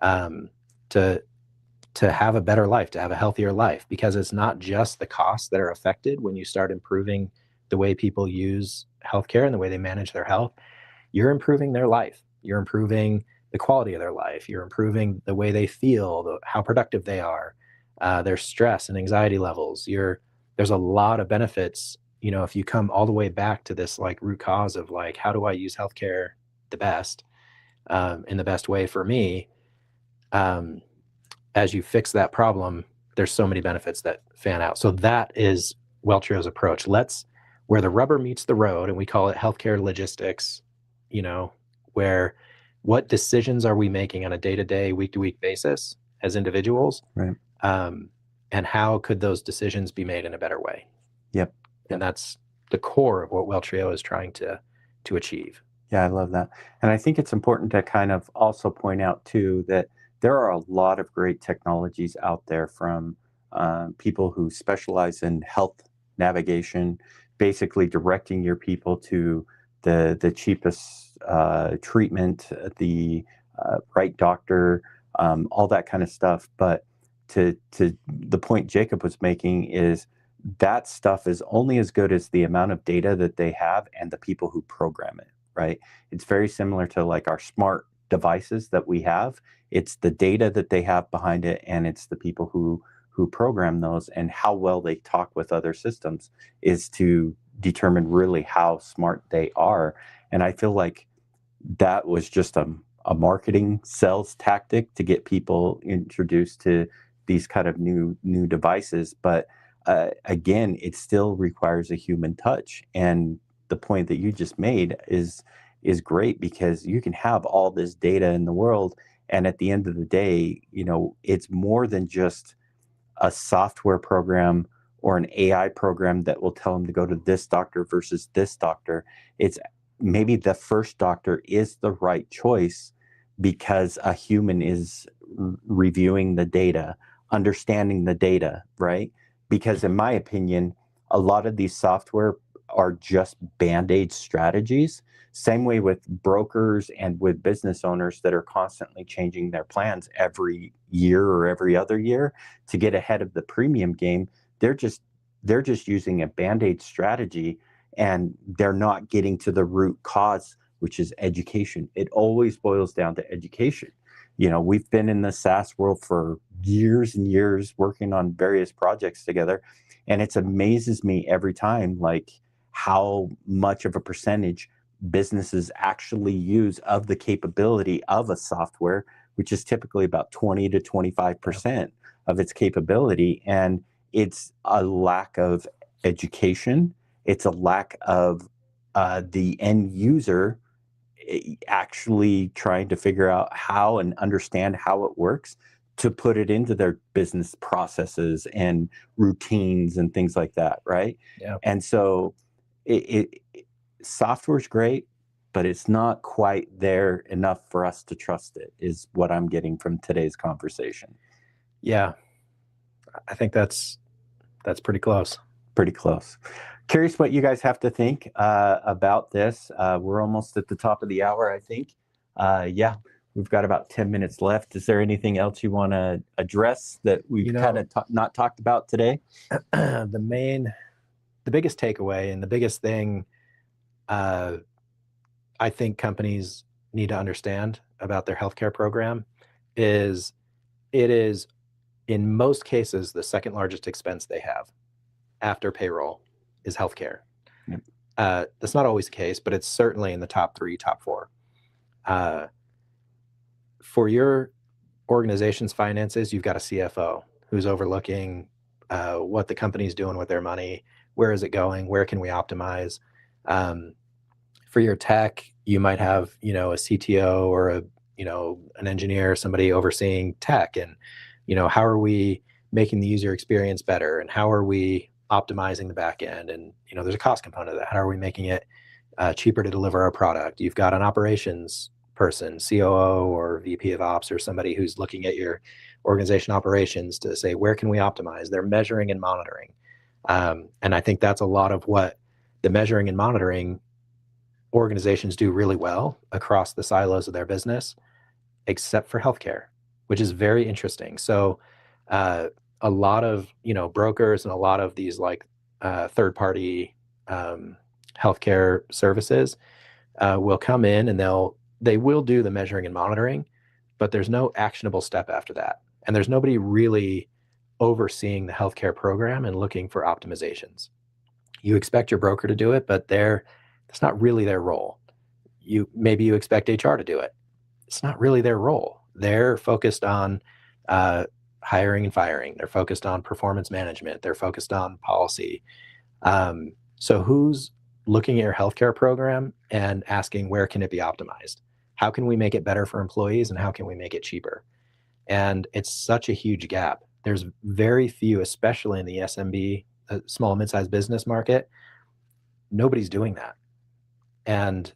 to have a better life, to have a healthier life, because it's not just the costs that are affected when you start improving the way people use healthcare and the way they manage their health. You're improving their life. You're improving the quality of their life. You're improving the way they feel, how productive they are, their stress and anxiety levels. There's a lot of benefits, if you come all the way back to this root cause of how do I use healthcare the best, in the best way for me. As you fix that problem, there's so many benefits that fan out. So that is Welltrio's approach. Where the rubber meets the road, and we call it healthcare logistics, where what decisions are we making on a day-to-day, week-to-week basis as individuals? Right. And how could those decisions be made in a better way? Yep. And that's the core of what Welltrio is trying to achieve. Yeah, I love that. And I think it's important to kind of also point out too that there are a lot of great technologies out there from people who specialize in health navigation, basically directing your people to the cheapest treatment, the right doctor, all that kind of stuff. But to the point Jacob was making is that stuff is only as good as the amount of data that they have and the people who program it, right? It's very similar to our smart devices that we have. It's the data that they have behind it, and it's the people who program those, and how well they talk with other systems is to determine really how smart they are. And I feel like that was just a marketing sales tactic to get people introduced to these kind of new devices. But again, it still requires a human touch. And the point that you just made is great, because you can have all this data in the world, and at the end of the day, it's more than just a software program or an AI program that will tell them to go to this doctor versus this doctor. It's maybe the first doctor is the right choice because a human is reviewing the data, understanding the data, right? Because in my opinion, a lot of these software are just band-aid strategies. Same way with brokers and with business owners that are constantly changing their plans every year or every other year to get ahead of the premium game. They're just using a band-aid strategy, and they're not getting to the root cause, which is education. It always boils down to education. We've been in the SaaS world for years and years working on various projects together, and it amazes me every time, how much of a percentage businesses actually use of the capability of a software which is typically about 20 to 25% of its capability. And it's a lack of education. It's a lack of the end user actually trying to figure out how and understand how it works to put it into their business processes and routines and things like that, right? Yeah. And so software's great, but it's not quite there enough for us to trust it, is what I'm getting from today's conversation. Yeah. I think that's pretty close. Pretty close. Curious what you guys have to think about this. We're almost at the top of the hour, I think. Yeah, we've got about 10 minutes left. Is there anything else you want to address that we've kind of not talked about today? The biggest takeaway and the biggest thing I think companies need to understand about their healthcare program is it is, in most cases, the second largest expense they have after payroll is healthcare. Yep. That's not always the case, but it's certainly in the top 3, top 4. For your organization's finances, you've got a CFO who's overlooking what the company's doing with their money, where is it going, where can we optimize. For your tech, you might have, a CTO or an engineer, somebody overseeing tech, and how are we making the user experience better, and how are we optimizing the back end, and there's a cost component of that. How are we making it cheaper to deliver our product? You've got an operations person, COO or VP of ops, or somebody who's looking at your organization operations to say, where can we optimize? They're measuring and monitoring. And I think that's a lot of what the measuring and monitoring organizations do really well across the silos of their business, except for healthcare, which is very interesting. So a lot of brokers and a lot of these third-party healthcare services will come in and they will do the measuring and monitoring, but there's no actionable step after that, and there's nobody really overseeing the healthcare program and looking for optimizations. You expect your broker to do it, but that's not really their role. Maybe you expect HR to do it. It's not really their role. They're focused on hiring and firing. They're focused on performance management. They're focused on policy. So who's looking at your healthcare program and asking, where can it be optimized? How can we make it better for employees, and how can we make it cheaper? And it's such a huge gap. There's very few, especially in the SMB, small and mid-sized business market. Nobody's doing that. And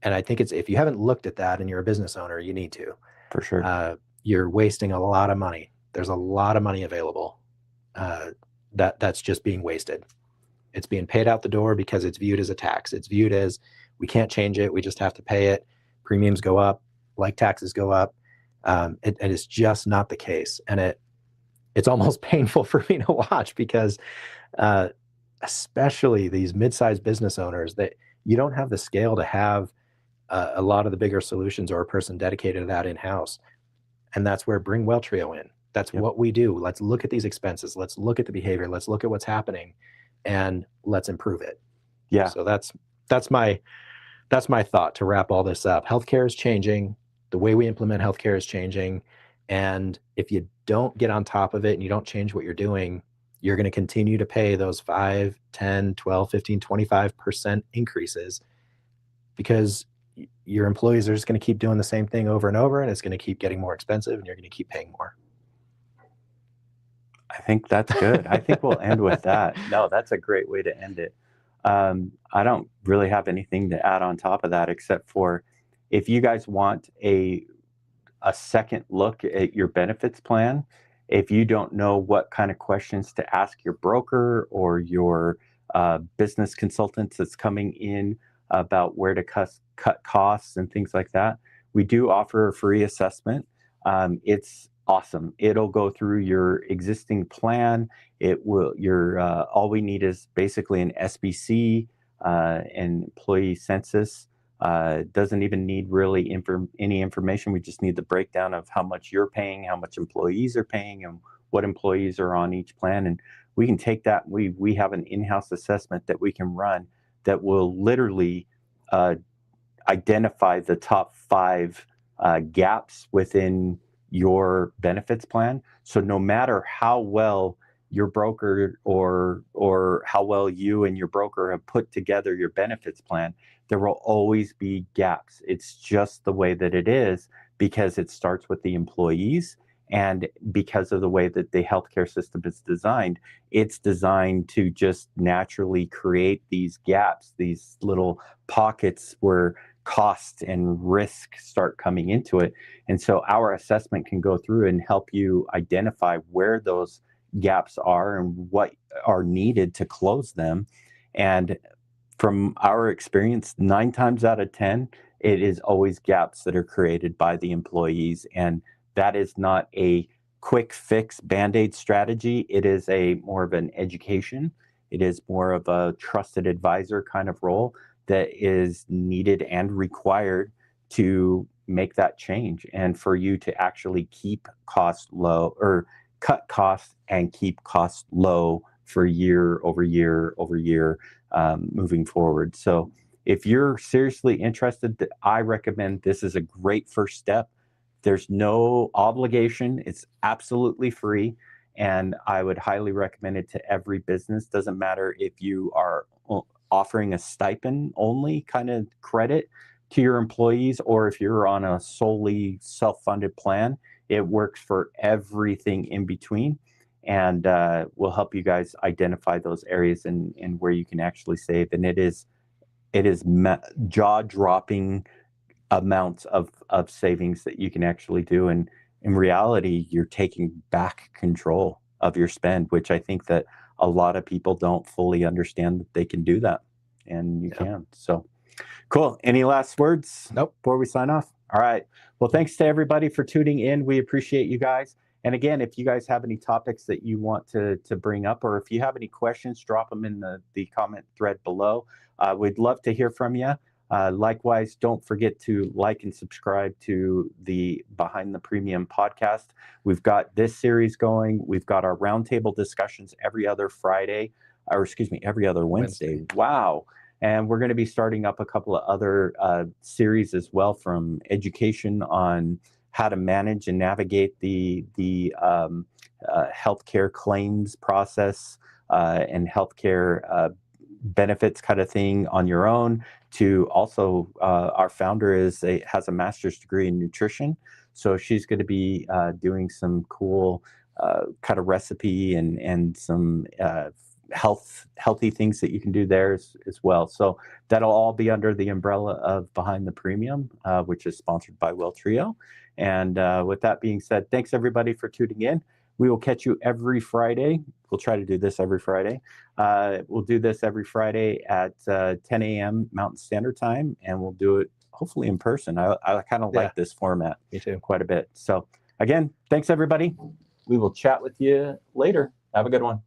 I think if you haven't looked at that and you're a business owner, you need to. For sure. You're wasting a lot of money. There's a lot of money available that's just being wasted. It's being paid out the door because it's viewed as a tax. It's viewed as, we can't change it, we just have to pay it. Premiums go up, like taxes go up. And it's just not the case. And it's almost painful for me to watch because especially these mid-sized business owners, that you don't have the scale to have a lot of the bigger solutions or a person dedicated to that in-house. And that's where bring Welltrio in. That's what we do. Let's look at these expenses. Let's look at the behavior. Let's look at what's happening, and let's improve it. Yeah. So that's my thought to wrap all this up. Healthcare is changing. The way we implement healthcare is changing. And if you don't get on top of it and you don't change what you're doing, you're going to continue to pay those 5, 10, 12, 15, 25% increases because your employees are just going to keep doing the same thing over and over, and it's going to keep getting more expensive, and you're going to keep paying more. I think that's good. I think we'll end with that. No, that's a great way to end it. I don't really have anything to add on top of that, except for if you guys want a second look at your benefits plan, if you don't know what kind of questions to ask your broker or your business consultants that's coming in about where to cut costs and things like that, we do offer a free assessment. It's awesome. It'll go through your existing plan. It will. All we need is basically an SBC, and employee census. Doesn't even need really any information. We just need the breakdown of how much you're paying, how much employees are paying, and what employees are on each plan. And we can take that. We have an in-house assessment that we can run that will literally identify the top 5 gaps within your benefits plan. So no matter how well your broker or how well you and your broker have put together your benefits plan, there will always be gaps. It's just the way that it is, because it starts with the employees, and because of the way that the healthcare system is designed, it's designed to just naturally create these gaps, these little pockets where cost and risk start coming into it. And so our assessment can go through and help you identify where those gaps are and what are needed to close them. And from our experience, 9 times out of 10, it is always gaps that are created by the employees. And that is not a quick fix Band-Aid strategy. It is a more of an education. It is more of a trusted advisor kind of role that is needed and required to make that change, and for you to actually keep costs low, or cut costs and keep costs low for year over year over year, moving forward. So if you're seriously interested, I recommend this is a great first step. There's no obligation. It's absolutely free. And I would highly recommend it to every business. Doesn't matter if you are offering a stipend only kind of credit to your employees, or if you're on a solely self-funded plan. It works for everything in between, and will help you guys identify those areas and where you can actually save. And it is jaw-dropping amounts of savings that you can actually do. And in reality, you're taking back control of your spend, which I think that a lot of people don't fully understand that they can do that, and you can. So cool. Any last words? Nope. Before we sign off? All right. Well, thanks to everybody for tuning in. We appreciate you guys. And again, if you guys have any topics that you want to bring up, or if you have any questions, drop them in the comment thread below. We'd love to hear from you. Likewise, don't forget to like and subscribe to the Behind the Premium podcast. We've got this series going. We've got our roundtable discussions every other Friday, or excuse me, every other Wednesday. Wow. And we're going to be starting up a couple of other series as well, from education on how to manage and navigate the healthcare claims process and healthcare benefits kind of thing on your own, to also our founder has a master's degree in nutrition. So she's going to be doing some cool kind of recipe and some healthy things that you can do there as well. So that'll all be under the umbrella of Behind the Premium, which is sponsored by WellTrio. And with that being said, thanks everybody for tuning in. We will catch you every Friday. We'll try to do this every Friday. We'll do this every Friday at 10 a.m. Mountain Standard Time, and we'll do it hopefully in person. I kind of like this format. Me too. Quite a bit. So again, thanks everybody. We will chat with you later. Have a good one.